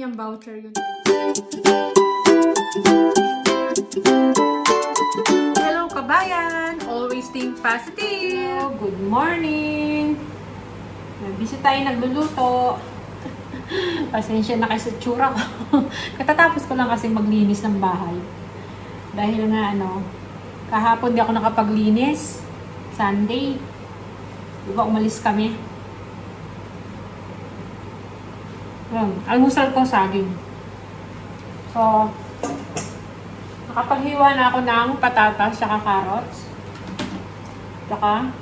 niyang voucher yun. Hello kabayan! Always think positive! Good morning! Busy tayo nagluluto. Pasensya na kayo sa tsura ko. Katatapos ko lang kasi maglinis ng bahay. Dahil nga kahapon di ako nakapaglinis. Sunday. Diba umalis kami. Almusal ko saging. So, nakapaghiwa na ako ng patatas at carrots. Saka,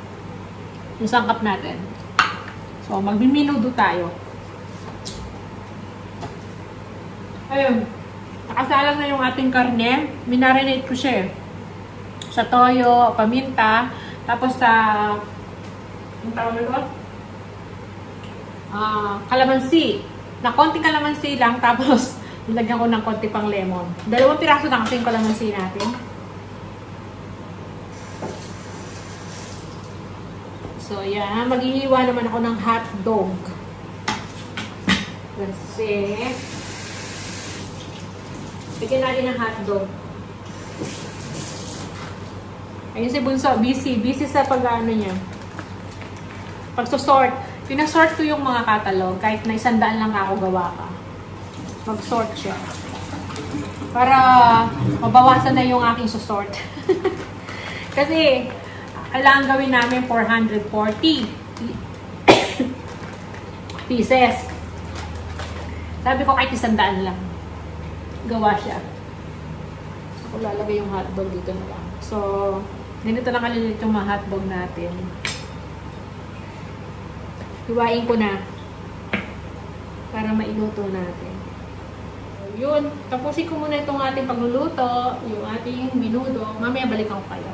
yung sangkap natin. So, magmiminudo tayo. Ayun. Nakasalang na yung ating karne. Minarinate ko siya sa toyo, paminta, tapos sa yung tawag nito? Kalamansi. Na konting kalamansi lang, tapos nilagyan ko ng konti pang lemon. 2 piraso na kasi yung kalamansi natin. So, yan. Maghihiwa naman ako ng hotdog. Kasi, bigyan natin ng hotdog. Ayun si Bunso, busy. Busy sa pag-ano niya. Pagsusort. Pinasort ko yung mga catalog. Kahit na 100 lang ako gawa ka. Mag-sort siya. Para mabawasan na yung aking susort. Kasi, kailangan gawin namin 440 pieces. Sabi ko kahit 100 lang. Gawa siya. Ako lalagay yung hotdog dito na lang. So, ganito lang kalilit yung mga hotdog natin. Hiwain ko na para mailuto natin. So, yun. Tapusin ko muna itong ating pagluluto, yung ating menudo. Mamaya balikan ko kayo.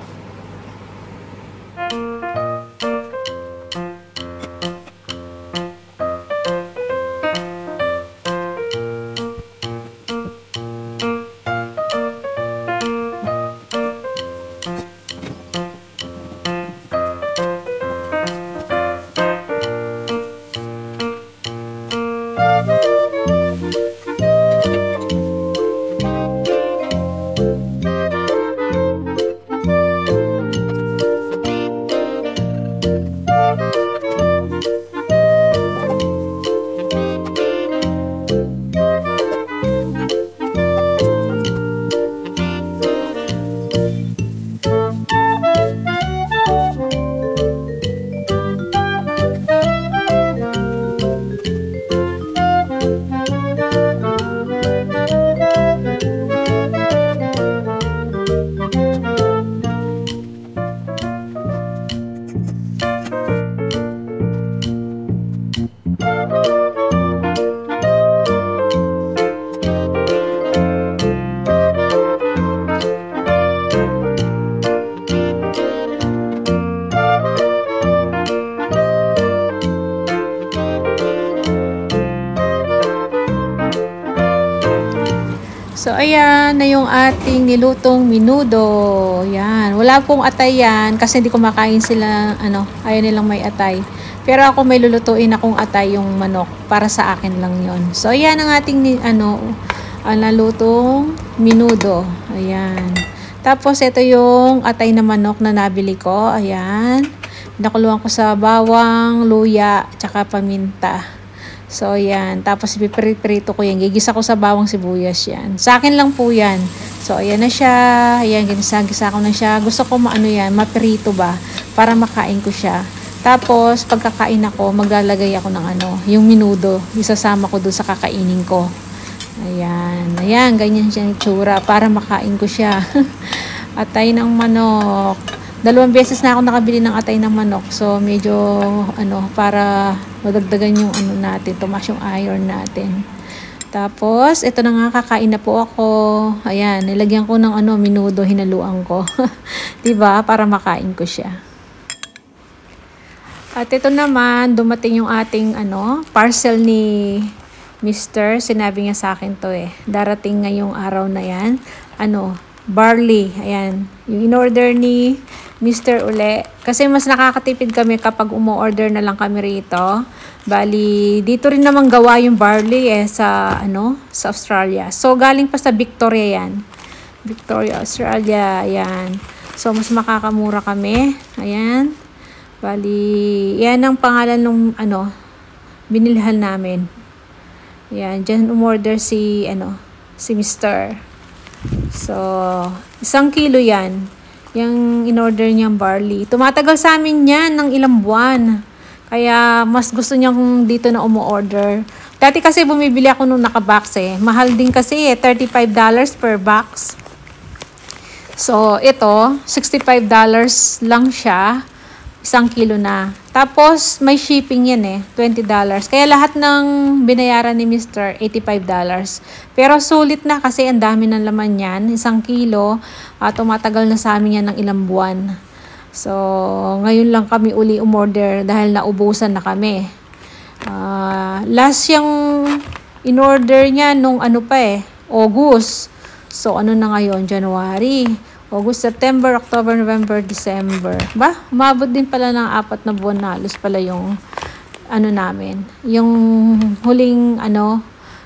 So, ayan na yung ating nilutong menudo. Yan. Wala pong atay yan kasi hindi kumakain sila, ayaw nilang may atay. Pero ako may lulutuin akong atay yung manok para sa akin lang yon. So, ayan ang ating, nalutong menudo. Ayan. Tapos, ito yung atay na manok na nabili ko. Ayan. Nakuluan ko sa bawang, luya, tsaka paminta. So, yan. Tapos, piprito ko yan. Gigisa ko sa bawang sibuyas yan. Sa akin lang po yan. So, ayan na siya. Ayan, ginisa-gisa ko na siya. Gusto ko maprito ba? Para makain ko siya. Tapos, pagkakain ako, maglalagay ako ng yung menudo. Isasama ko doon sa kakainin ko. Ayan. Ayan, ganyan siya yung tsura. Para makain ko siya. Atay ng manok. 2 beses na ako nakabili ng atay ng manok. So, medyo, para madagdagan yung natin. Tumaas yung iron natin. Tapos, ito na nga, kakain na po ako. Ayan, nilagyan ko ng menudo, hinaluan ko. Diba? Para makain ko siya. At ito naman, dumating yung ating, parcel ni Mr. Sinabi niya sa akin to Darating ngayong araw na yan. Barley. Ayan. Yung in-order ni Mr. uli. Kasi mas nakakatipid kami kapag umu-order na lang kami rito. Bali, dito rin naman gawa yung barley sa Australia. So, galing pa sa Victoria yan. Victoria, Australia. Ayan. So, mas makakamura kami. Ayan. Bali, yan ang pangalan ng binilhan namin. Ayan. Diyan umorder si Mr. So, 1 kilo yan. Yung in-order niyang barley. Tumatagal sa amin yan ng ilang buwan. Kaya, mas gusto niyang dito na umu-order. Dati kasi bumibili ako nung naka-box Mahal din kasi $35 per box. So, ito, $65 lang siya. 1 kilo na. Tapos, may shipping yan $20. Kaya lahat ng binayaran ni Mr. $85. Pero sulit na kasi ang dami ng laman yan. 1 kilo. Tumatagal na sa amin yan ng ilang buwan. So, ngayon lang kami uli umorder dahil naubusan na kami. Last yung in-order niya nung August. So, na ngayon? January. August, September, October, November, December. Umabot din pala ng 4 na buwan na halos pala yung namin. Yung huling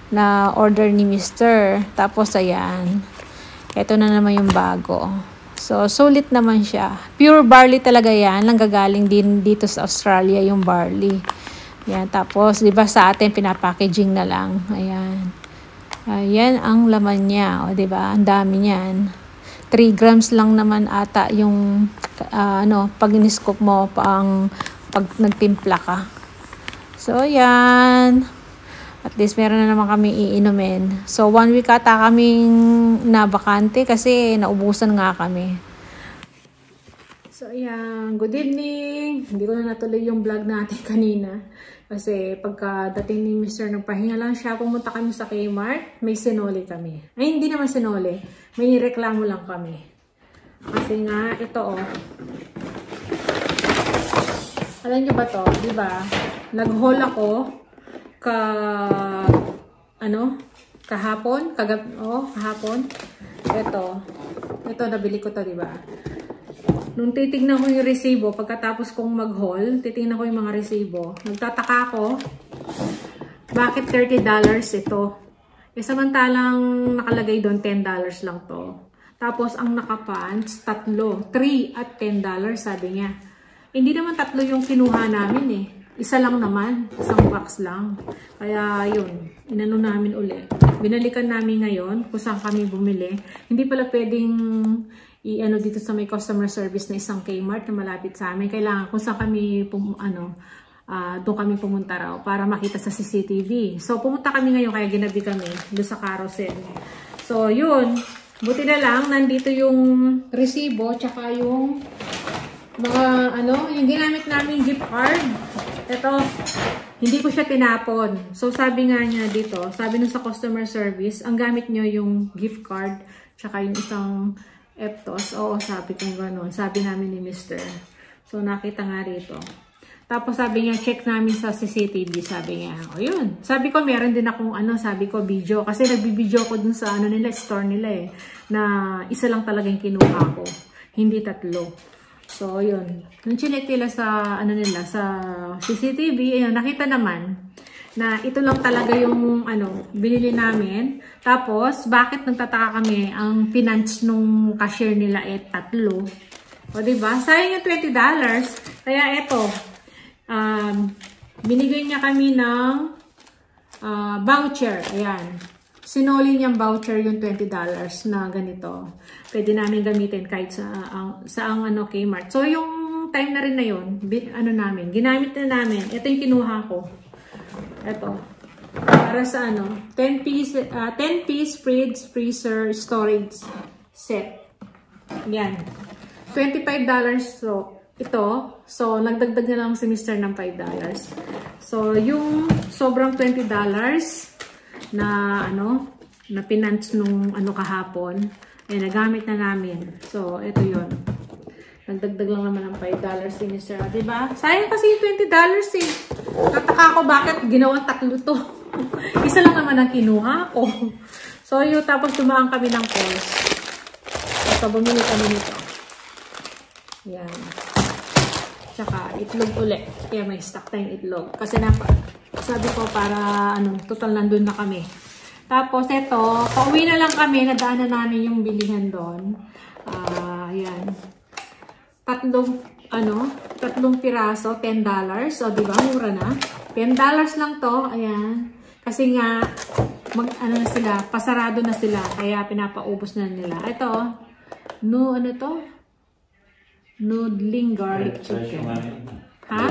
na order ni Mr. Tapos ayan. Ito na naman yung bago. So, sulit naman siya. Pure barley talaga yan. Nanggagaling din dito sa Australia yung barley. Yan. Tapos, di ba sa atin pinapackaging na lang. Ayan. Ayan ang laman niya. O, di ba? Ang dami niyan. 3 grams lang naman ata yung pag in-scoop mo pag nagtimpla ka. So, yan. At least meron na naman kami iinumin. So, 1 week ata kaming nabakante kasi naubusan nga kami. So, ayan. Good evening. Hindi ko na natuloy yung vlog natin kanina. Kasi pagkadating ni Mr. nagpahinga lang siya, pumunta kami sa Kmart, may sinole kami. Ay, hindi naman sinole. May reklamo lang kami. Kasi nga, ito alam nyo ba to? Diba? Nag-haul ako kahapon. Kahapon. Ito, nabili ko to, diba? Nung titignan ko yung resibo, pagkatapos kong mag-haul, titignan ko yung mga resibo. Nagtataka ako, bakit $30 ito? Samantalang nakalagay doon $10 lang to. Tapos, ang nakapants, 3 at $10, sabi niya. Hindi naman 3 yung kinuha namin Isa lang naman, isang box lang. Kaya, yun, inano namin uli. Binalikan namin ngayon kung saan kami bumili. Hindi pala pwedeng dito sa may customer service na isang Kmart na malapit sa amin. Kailangan kung saan kami doon kami pumunta raw para makita sa CCTV. So pumunta kami ngayon kaya ginabi kami doon sa carousel. So yun, buti na lang nandito yung resibo tsaka yung mga yung ginamit namin gift card. Ito, hindi ko siya tinapon. So sabi nga niya dito, sabi nung sa customer service, ang gamit nyo yung gift card tsaka yung isang Eptos. Oo, sabi kong gano'n. Sabi namin ni Mr. So, nakita nga rito. Tapos, sabi niya, check namin sa CCTV. Sabi niya, yun. Sabi ko, meron din akong, sabi ko, video. Kasi nagbibideo ko dun sa, store nila na isa lang talaga yung kinuha ko. Hindi 3. So, yun. Nung chinek nila sa, sa CCTV, ayun, nakita naman na ito lang talaga yung binili namin. Tapos, bakit nagtataka kami ang finance nung cashier nila 3. O, diba? Sayang yung $20. Kaya ito, binigay niya kami ng voucher. Ayan. Sinoli niyang voucher yung $20 na ganito. Pwede namin gamitin kahit sa Kmart. So, yung time na rin na yun, ginamit na namin. Ito yung kinuha ko. Ito. Para sa 10-piece fridge freezer storage set. Yan. $25. So, ito. So, nagdagdag na lang si Mr. ng $5. So, yung sobrang $20 na na finance nung kahapon ay nagamit na namin. So, ito yun. Nagdagdag lang naman ng $5 si Mr. Diba? Sayang kasi yung $20 Tataka ko bakit ginawang 3 to. Isa lang naman ang kinuha ko. So, yun. Tapos dumaan kami ng calls. So, bumili kami nito. Ayan. Tsaka itlog ulit. Kaya may stock tayong itlog. Kasi sabi ko para total nandun na kami. Tapos ito, pauwi na lang kami. Nadaanan namin yung bilihan doon. Ayan. Tatlong piraso, $10. So, di ba? Mura na. $10 lang to. Ayan. Kasi nga, na sila, pasarado na sila. Kaya pinapaubos na nila. Ito, noodling garlic chicken. Ha?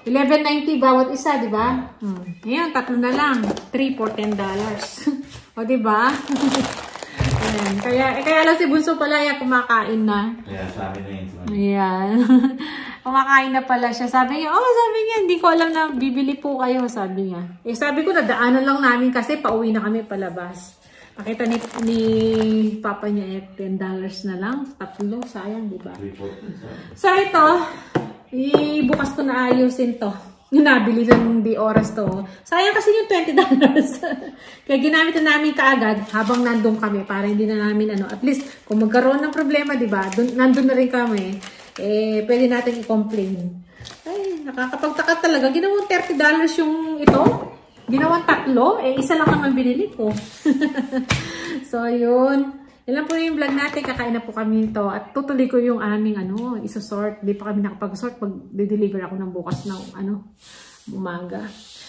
$11.90 bawat isa, di ba? Ayan, tatlo na lang. 3 for $10. O, di ba? Ayan. Kaya lang si Bunso pala kumakain na. Kaya sa amin na yun. Ayan. Kumakain na pala siya. Sabi niya, hindi ko alam na bibili po kayo, sabi niya. Sabi ko, nadaanan lang namin kasi pauwi na kami palabas. Nakita ni Papa niya $10 na lang. Tatlo, sayang, di ba? So, ito, bukas ko na ayusin to. Yung nabili ng di oras to. Sayang kasi yung $20. Kaya ginamit na namin kaagad habang nandun kami para hindi na namin at least kung magkaroon ng problema, di ba? Nandun na rin kami. Pwede natin i-complain. Ay, nakakapagtaka talaga. Ginawang $30 yung ito. Ginawang tatlo. Isa lang naman binili ko. So, yun. Yan lang po yung vlog natin. Kakain na po kami nito. At tutuloy ko yung aming isusort. Hindi pa kami nakapag-sort. Pag-deliver ako ng bukas ng umaga.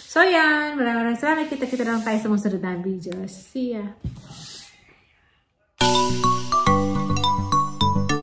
So, yan. Maraming salamat. Kita-kita lang tayo sa mga sunod na videos. See ya!